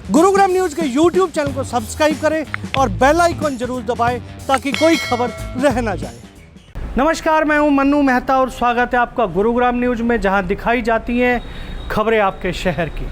Gurugram news के YouTube channel को subscribe करें और बेल आइकन जरूर दबाएं ताकि कोई खबर रह ना जाए। नमस्कार, मैं हूं मन्नू मेहता और स्वागत है आपका गुरुग्राम न्यूज में, जहां दिखाई जाती हैं खबरें आपके शहर की।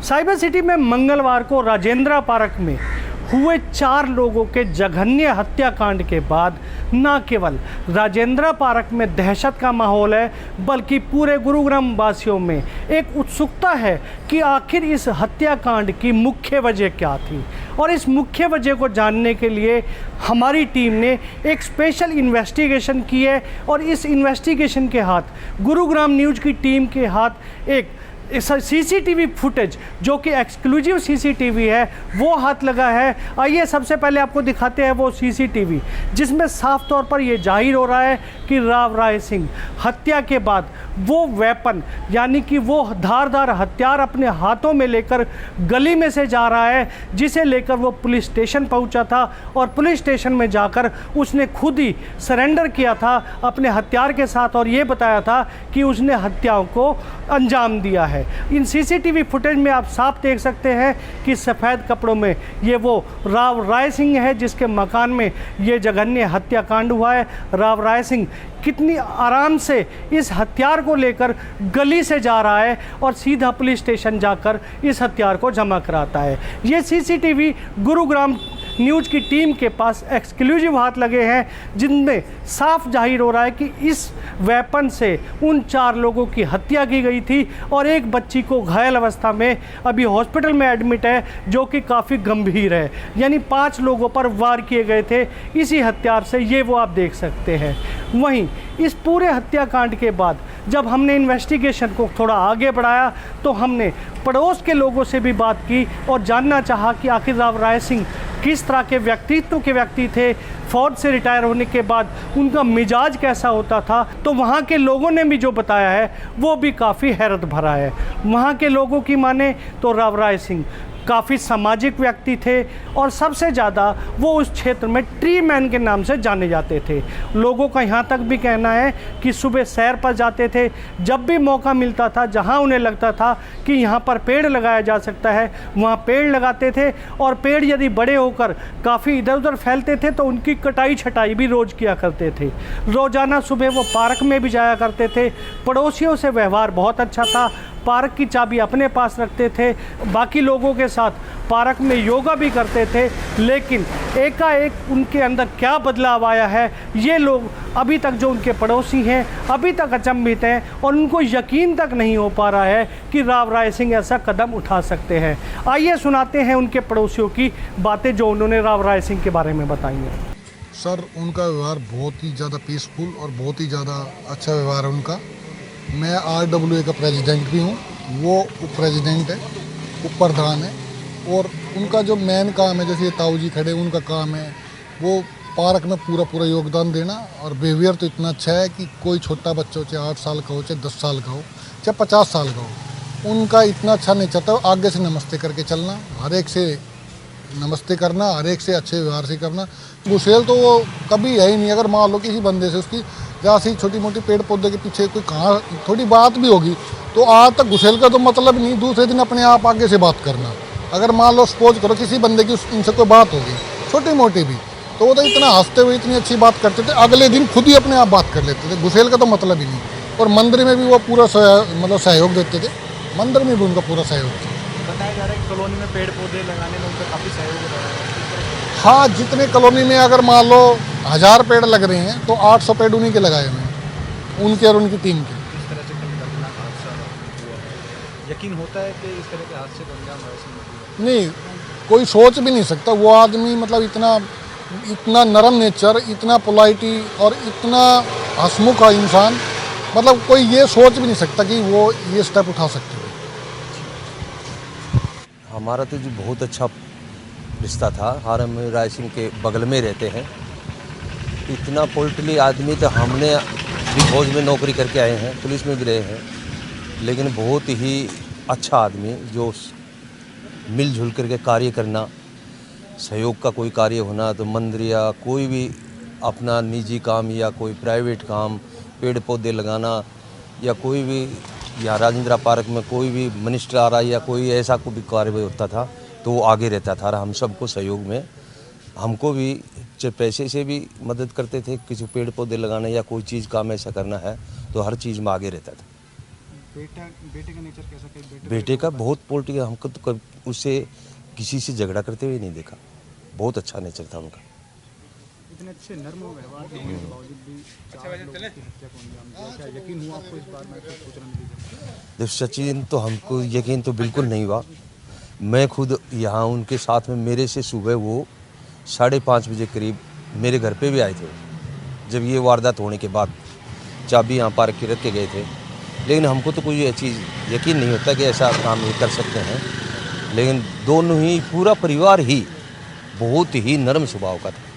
साइबर सिटी में मंगलवार को राजेंद्रा पार्क में हुए 4 लोगों के जघन्य हत्याकांड के बाद न केवल राजेंद्रा पार्क में दहशत का माहौल है, बल्कि पूरे गुरुग्राम वासियों में एक उत्सुकता है कि आखिर इस हत्याकांड की मुख्य वजह क्या थी। और इस मुख्य वजह को जानने के लिए हमारी टीम ने एक स्पेशल इन्वेस्टिगेशन की है और इस इन्वेस्टिगेशन के हाथ गुरुग्राम न्यूज की टीम के हाथ एक सीसीटीवी फुटेज, जो कि एक्सक्लूसिव सीसीटीवी है, वो हाथ लगा है। आइए सबसे पहले आपको दिखाते हैं वो सीसीटीवी, जिसमें साफ तौर पर ये जाहिर हो रहा है कि राव राय सिंह हत्या के बाद वो वेपन यानी कि वो धारदार हथियार अपने हाथों में लेकर गली में से जा रहा है, जिसे लेकर वो पुलिस स्टेशन पहुंचा था और पुलिस स्टेशन में जाकर उसने खुद ही सरेंडर किया था अपने हथियार के साथ और ये बताया था कि उसने हत्याओं को अंजाम दिया है। इन सीसीटीवी फुटेज में आप साफ देख सकते हैं कि सफ़ेद कपड़ों में ये वो राव राय सिंह है जिसके मकान में ये जघन्य हत्याकांड हुआ है। राव राय सिंह कितनी आराम से इस हथियार को लेकर गली से जा रहा है और सीधा पुलिस स्टेशन जाकर इस हथियार को जमा कराता है। ये सीसीटीवी गुरुग्राम न्यूज की टीम के पास एक्सक्लूसिव हाथ लगे हैं, जिनमें साफ जाहिर हो रहा है कि इस वेपन से उन 4 लोगों की हत्या की गई थी और एक बच्ची को घायल अवस्था में अभी हॉस्पिटल में एडमिट है, जो कि काफ़ी गंभीर है। यानी 5 लोगों पर वार किए गए थे इसी हथियार से, ये वो आप देख सकते हैं। वहीं इस पूरे हत्याकांड के बाद जब हमने इन्वेस्टिगेशन को थोड़ा आगे बढ़ाया तो हमने पड़ोस के लोगों से भी बात की और जानना चाहा कि आखिर राव राय सिंह किस तरह के व्यक्तित्व के व्यक्ति थे, फौज से रिटायर होने के बाद उनका मिजाज कैसा होता था। तो वहाँ के लोगों ने भी जो बताया है वो भी काफ़ी हैरत भरा है। वहाँ के लोगों की माने तो राव राय सिंह काफ़ी सामाजिक व्यक्ति थे और सबसे ज़्यादा वो उस क्षेत्र में ट्री मैन के नाम से जाने जाते थे। लोगों का यहाँ तक भी कहना है कि सुबह सैर पर जाते थे, जब भी मौका मिलता था, जहाँ उन्हें लगता था कि यहाँ पर पेड़ लगाया जा सकता है वहाँ पेड़ लगाते थे और पेड़ यदि बड़े होकर काफ़ी इधर उधर फैलते थे तो उनकी कटाई छटाई भी रोज़ किया करते थे। रोज़ाना सुबह वो पार्क में भी जाया करते थे। पड़ोसियों से व्यवहार बहुत अच्छा था। पार्क की चाबी अपने पास रखते थे, बाकी लोगों के साथ पार्क में योगा भी करते थे। लेकिन एकाएक उनके अंदर क्या बदलाव आया है, ये लोग अभी तक जो उनके पड़ोसी हैं अभी तक अचंभित हैं और उनको यकीन तक नहीं हो पा रहा है कि राव राय सिंह ऐसा कदम उठा सकते हैं। आइए सुनाते हैं उनके पड़ोसियों की बातें जो उन्होंने राव राय सिंह के बारे में बताई हैं। सर, उनका व्यवहार बहुत ही ज़्यादा पीसफुल और बहुत ही ज़्यादा अच्छा व्यवहार है उनका। मैं RWA का प्रेसिडेंट भी हूँ, वो उप प्रेसिडेंट है, उप प्रधान है। और उनका जो मेन काम है, जैसे ये ताऊ जी खड़े, उनका काम है वो पार्क में पूरा योगदान देना। और बिहेवियर तो इतना अच्छा है कि कोई छोटा बच्चा हो, चाहे 8 साल का हो, चाहे 10 साल का हो, चाहे 50 साल का हो, उनका इतना अच्छा नहीं चाहता। आगे से नमस्ते करके चलना, हर एक से नमस्ते करना, हर एक से अच्छे व्यवहार से करना। गुस्सेल तो वो कभी है ही नहीं। अगर मान लो किसी बंदे से उसकी जहाँ से छोटी मोटी पेड़ पौधे के पीछे कोई कहाँ थोड़ी बात भी होगी तो आज तक गुस्सेल का तो मतलब नहीं, दूसरे दिन अपने आप आगे से बात करना। अगर मान लो सपोज करो किसी बंदे की उनसे कोई बात होगी छोटी मोटी भी, तो वो तो इतना हंसते हुए इतनी अच्छी बात करते थे, अगले दिन खुद ही अपने आप बात कर लेते थे। गुस्सेल का तो मतलब ही नहीं। और मंदिर में भी वो पूरा मतलब सहयोग देते थे, मंदिर में भी उनका पूरा सहयोग था। बताया जा रहा है कि कॉलोनी में पेड़ पौधे लगाने में उनका काफ़ी सहयोग हो रहा है। हाँ, जितने कॉलोनी में अगर मान लो 1000 पेड़ लग रहे हैं तो 800 पेड़ उन्हीं के लगाए हुए हैं, उनके और उनकी टीम के। इस तरह से कल दर्दनाक हादसा हुआ है, यकीन होता है कि इस तरह के हादसे को अंजाम ऐसे नहीं, कोई सोच भी नहीं सकता। वो आदमी मतलब इतना नरम नेचर, इतना पोलाइटी और इतना हंसमुख है इंसान, मतलब कोई ये सोच भी नहीं सकता कि वो ये स्टेप उठा सकते हो। हमारा तो जो बहुत अच्छा रिश्ता था, हम राय सिंह के बगल में रहते हैं। इतना पोल्ट्री आदमी तो हमने भी फौज में नौकरी करके आए हैं, पुलिस में भी रहे हैं, लेकिन बहुत ही अच्छा आदमी जो मिलजुल करके कार्य करना, सहयोग का कोई कार्य होना तो मंदिर या कोई भी अपना निजी काम या कोई प्राइवेट काम, पेड़ पौधे लगाना या कोई भी, या राजेंद्रा पार्क में कोई भी मिनिस्टर आ रहा है या कोई ऐसा कोई भी कार्य होता था, तो वो आगे रहता था और हम सबको सहयोग में, हमको भी पैसे से भी मदद करते थे, किसी पेड़ पौधे लगाना या कोई चीज़ काम ऐसा करना है तो हर चीज़ में आगे रहता था। बेटे का नेचर कैसा कि बेटे का बहुत पॉलिटिकल, हमको तो कभी उससे किसी से झगड़ा करते हुए नहीं देखा, बहुत अच्छा नेचर था उनका। इतने अच्छे नर्म व्यवहार के होने के बावजूद भी 4 लोगों की हत्या को अंजाम दिया, क्या यकीन हुआ आपको इस बार में कुछ सूचना मिली? जब सचिन तो हमको यकीन तो बिल्कुल नहीं हुआ। मैं खुद यहाँ उनके साथ में, मेरे से सुबह वो 5:30 बजे करीब मेरे घर पे भी आए थे जब ये वारदात होने के बाद, चाबी यहाँ पार्क के रख के गए थे। लेकिन हमको तो कोई चीज़ यकीन नहीं होता कि ऐसा काम ये कर सकते हैं, लेकिन दोनों ही, पूरा परिवार ही बहुत ही नरम स्वभाव का था।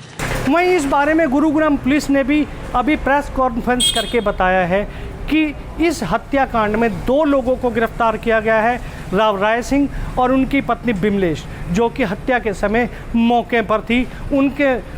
वहीं इस बारे में गुरुग्राम पुलिस ने भी अभी प्रेस कॉन्फ्रेंस करके बताया है कि इस हत्याकांड में 2 लोगों को गिरफ्तार किया गया है, राव राय सिंह और उनकी पत्नी बिमलेश, जो कि हत्या के समय मौके पर थी।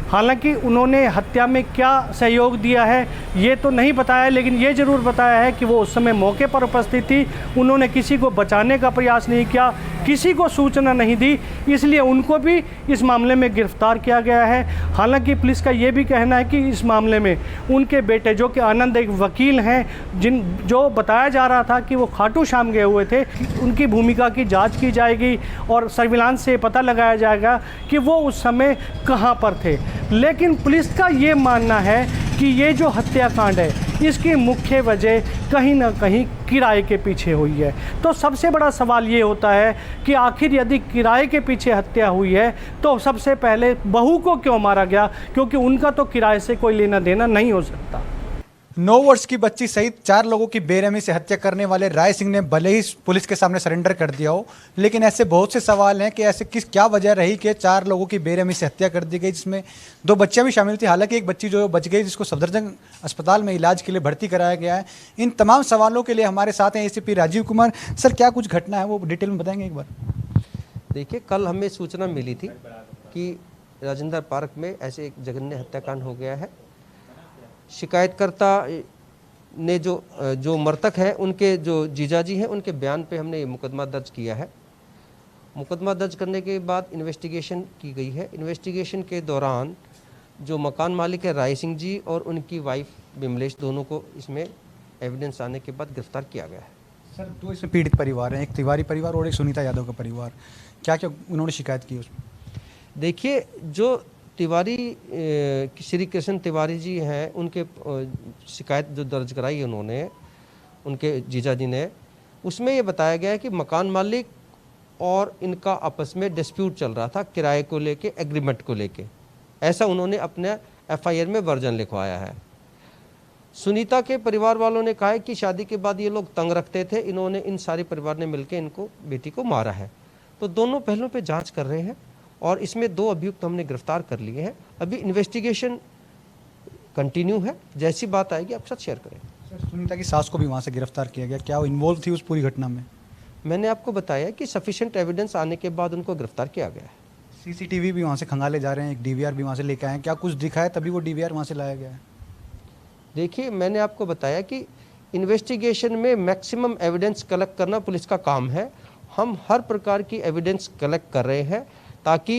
हालांकि उन्होंने हत्या में क्या सहयोग दिया है ये तो नहीं बताया, लेकिन ये ज़रूर बताया है कि वो उस समय मौके पर उपस्थित थी। उन्होंने किसी को बचाने का प्रयास नहीं किया, किसी को सूचना नहीं दी, इसलिए उनको भी इस मामले में गिरफ्तार किया गया है। हालांकि पुलिस का ये भी कहना है कि इस मामले में उनके बेटे, जो कि आनंद एक वकील हैं, जो बताया जा रहा था कि वो खाटू श्याम गए हुए थे, उनकी भूमिका की जांच की जाएगी और सर्विलांस से पता लगाया जाएगा कि वो उस समय कहां पर थे। लेकिन पुलिस का ये मानना है कि ये जो हत्याकांड है इसकी मुख्य वजह कहीं ना कहीं किराए के पीछे हुई है। तो सबसे बड़ा सवाल ये होता है कि आखिर यदि किराए के पीछे हत्या हुई है तो सबसे पहले बहू को क्यों मारा गया, क्योंकि उनका तो किराए से कोई लेना देना नहीं हो सकता। 9 वर्ष की बच्ची सहित 4 लोगों की बेरहमी से हत्या करने वाले राय सिंह ने भले ही पुलिस के सामने सरेंडर कर दिया हो, लेकिन ऐसे बहुत से सवाल हैं कि ऐसे क्या वजह रही कि 4 लोगों की बेरहमी से हत्या कर दी गई, जिसमें 2 बच्चियां भी शामिल थी। हालांकि एक बच्ची जो बच गई, जिसको सफदरजंग अस्पताल में इलाज के लिए भर्ती कराया गया है। इन तमाम सवालों के लिए हमारे साथ हैं एसीपी राजीव कुमार। सर, क्या कुछ घटना है वो डिटेल में बताएंगे एक बार? देखिए, कल हमें सूचना मिली थी कि राजेंद्र पार्क में ऐसे एक जघन्य हत्याकांड हो गया है। शिकायतकर्ता ने जो मृतक है, उनके जो जीजाजी हैं, उनके बयान पे हमने ये मुकदमा दर्ज किया है। मुकदमा दर्ज करने के बाद इन्वेस्टिगेशन की गई है। इन्वेस्टिगेशन के दौरान जो मकान मालिक है राय सिंह जी और उनकी वाइफ बिमलेश, दोनों को इसमें एविडेंस आने के बाद गिरफ्तार किया गया है। सर, 2 इसमें पीड़ित परिवार हैं, एक तिवारी परिवार और एक सुनीता यादव का परिवार। क्या क्या उन्होंने शिकायत की उसमें? देखिए, जो तिवारी श्री कृष्ण तिवारी जी हैं, उनके शिकायत जो दर्ज कराई है उन्होंने, उनके जीजा जी ने, उसमें ये बताया गया है कि मकान मालिक और इनका आपस में डिस्प्यूट चल रहा था किराए को लेके, एग्रीमेंट को लेके। ऐसा उन्होंने अपने एफआईआर में वर्जन लिखवाया है। सुनीता के परिवार वालों ने कहा है कि शादी के बाद ये लोग तंग रखते थे, इन्होंने, इन सारे परिवार ने मिलकर इनको, बेटी को मारा है। तो दोनों पहलुओं पे जांच कर रहे हैं और इसमें 2 अभियुक्त हमने गिरफ्तार कर लिए हैं। अभी इन्वेस्टिगेशन कंटिन्यू है, जैसी बात आएगी आपके साथ शेयर करेंगे। सर, सुनीता की सास को भी वहाँ से गिरफ्तार किया गया, क्या वो इन्वॉल्व थी उस पूरी घटना में? मैंने आपको बताया कि सफिशिएंट एविडेंस आने के बाद उनको गिरफ्तार किया गया है। सीसीटीवी भी वहाँ से खंगाले जा रहे हैं, एक डीवीआर भी वहाँ से लेके आए हैं। क्या कुछ दिखा है तभी वो डीवीआर वहाँ से लाया गया है? देखिए, मैंने आपको बताया कि इन्वेस्टिगेशन में मैक्सिमम एविडेंस कलेक्ट करना पुलिस का काम है। हम हर प्रकार की एविडेंस कलेक्ट कर रहे हैं ताकि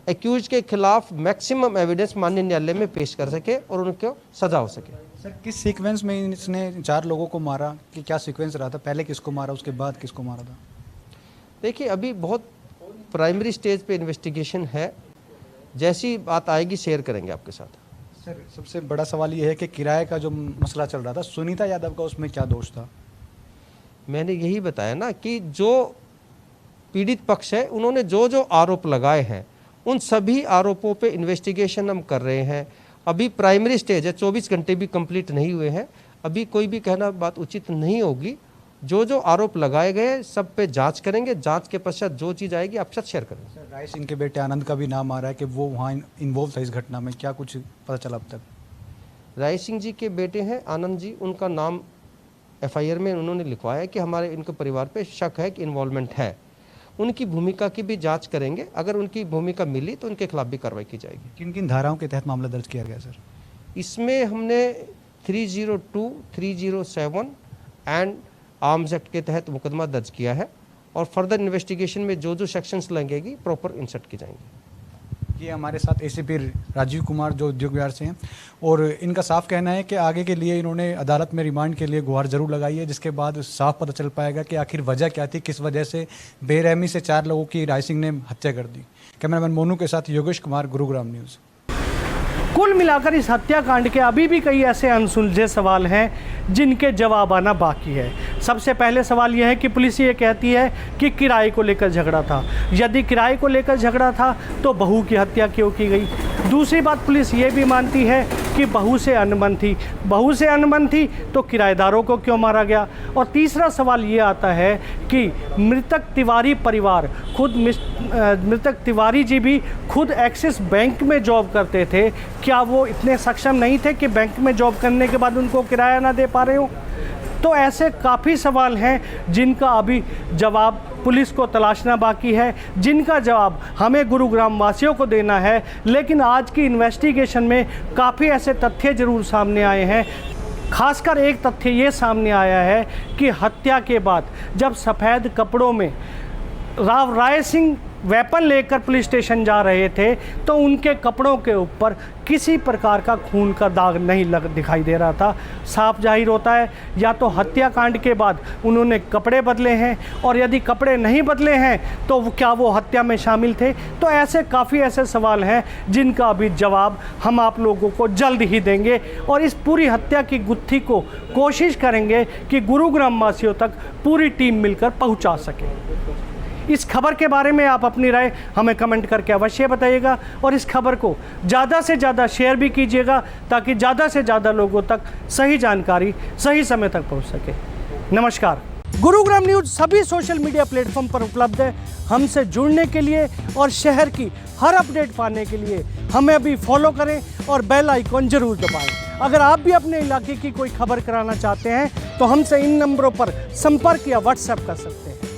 एक्यूज के खिलाफ मैक्सिमम एविडेंस माननीय न्यायालय में पेश कर सके और उनको सजा हो सके। सर, किस सीक्वेंस में इसने 4 लोगों को मारा, कि क्या सीक्वेंस रहा था? पहले किसको मारा, उसके बाद किसको मारा था? देखिए, अभी बहुत प्राइमरी स्टेज पे इन्वेस्टिगेशन है, जैसी बात आएगी शेयर करेंगे आपके साथ। सर, सबसे बड़ा सवाल ये है कि किराए का जो मसला चल रहा था, सुनीता यादव का उसमें क्या दोष था? मैंने यही बताया ना कि जो पीड़ित पक्ष है, उन्होंने जो आरोप लगाए हैं, उन सभी आरोपों पे इन्वेस्टिगेशन हम कर रहे हैं। अभी प्राइमरी स्टेज है, 24 घंटे भी कंप्लीट नहीं हुए हैं। अभी कोई भी कहना बात उचित नहीं होगी। जो आरोप लगाए गए सब पे जांच करेंगे, जांच के पश्चात जो चीज़ आएगी आपके साथ शेयर करेंगे। सर, राय सिंह के बेटे आनंद का भी नाम आ रहा है कि वो वहाँ इन्वॉल्व था इस घटना में, क्या कुछ पता चला अब तक? राय सिंह जी के बेटे हैं आनंद जी, उनका नाम एफआईआर में उन्होंने लिखवाया है कि हमारे इनके परिवार पे शक है कि इन्वॉल्वमेंट है। उनकी भूमिका की भी जांच करेंगे, अगर उनकी भूमिका मिली तो उनके खिलाफ भी कार्रवाई की जाएगी। किन किन धाराओं के तहत मामला दर्ज किया गया सर? इसमें हमने 302, 307 एंड आर्म्स एक्ट के तहत मुकदमा दर्ज किया है और फर्दर इन्वेस्टिगेशन में जो जो सेक्शंस लगेगी प्रॉपर इंसर्ट की जाएंगी। ये हमारे साथ एसीपी राजीव कुमार जो उद्योग विहार से हैं, और इनका साफ कहना है कि आगे के लिए इन्होंने अदालत में रिमांड के लिए गुहार जरूर लगाई है, जिसके बाद साफ पता चल पाएगा कि आखिर वजह क्या थी, किस वजह से बेरहमी से 4 लोगों की राय सिंह ने हत्या कर दी। कैमरामैन मोनू के साथ योगेश कुमार, गुरुग्राम न्यूज़। कुल मिलाकर इस हत्याकांड के अभी भी कई ऐसे अनसुलझे सवाल हैं जिनके जवाब आना बाकी है। सबसे पहले सवाल यह है कि पुलिस ये कहती है कि किराए को लेकर झगड़ा था। यदि किराए को लेकर झगड़ा था तो बहू की हत्या क्यों की गई? दूसरी बात, पुलिस ये भी मानती है कि बहू से अनबन थी। बहू से अनबन थी तो किराएदारों को क्यों मारा गया? और तीसरा सवाल ये आता है कि मृतक तिवारी परिवार खुद मृतक तिवारी जी भी खुद एक्सिस बैंक में जॉब करते थे। क्या वो इतने सक्षम नहीं थे कि बैंक में जॉब करने के बाद उनको किराया ना दे पा रहे हो? तो ऐसे काफ़ी सवाल हैं जिनका अभी जवाब पुलिस को तलाशना बाकी है, जिनका जवाब हमें गुरुग्राम वासियों को देना है। लेकिन आज की इन्वेस्टिगेशन में काफ़ी ऐसे तथ्य ज़रूर सामने आए हैं। खासकर एक तथ्य ये सामने आया है कि हत्या के बाद जब सफ़ेद कपड़ों में राय सिंह वेपन लेकर पुलिस स्टेशन जा रहे थे तो उनके कपड़ों के ऊपर किसी प्रकार का खून का दाग नहीं दिखाई दे रहा था। साफ जाहिर होता है या तो हत्याकांड के बाद उन्होंने कपड़े बदले हैं, और यदि कपड़े नहीं बदले हैं तो क्या वो हत्या में शामिल थे? तो ऐसे काफ़ी ऐसे सवाल हैं जिनका अभी जवाब हम आप लोगों को जल्द ही देंगे, और इस पूरी हत्या की गुत्थी को कोशिश करेंगे कि गुरुग्राम वासियों तक पूरी टीम मिलकर पहुँचा सके। इस खबर के बारे में आप अपनी राय हमें कमेंट करके अवश्य बताइएगा, और इस खबर को ज़्यादा से ज़्यादा शेयर भी कीजिएगा ताकि ज़्यादा से ज़्यादा लोगों तक सही जानकारी सही समय तक पहुंच सके। नमस्कार। गुरुग्राम न्यूज़ सभी सोशल मीडिया प्लेटफॉर्म पर उपलब्ध है। हमसे जुड़ने के लिए और शहर की हर अपडेट पाने के लिए हमें अभी फॉलो करें और बेल आइकॉन जरूर दबाएं। अगर आप भी अपने इलाके की कोई खबर कराना चाहते हैं तो हमसे इन नंबरों पर संपर्क या व्हाट्सएप कर सकते हैं।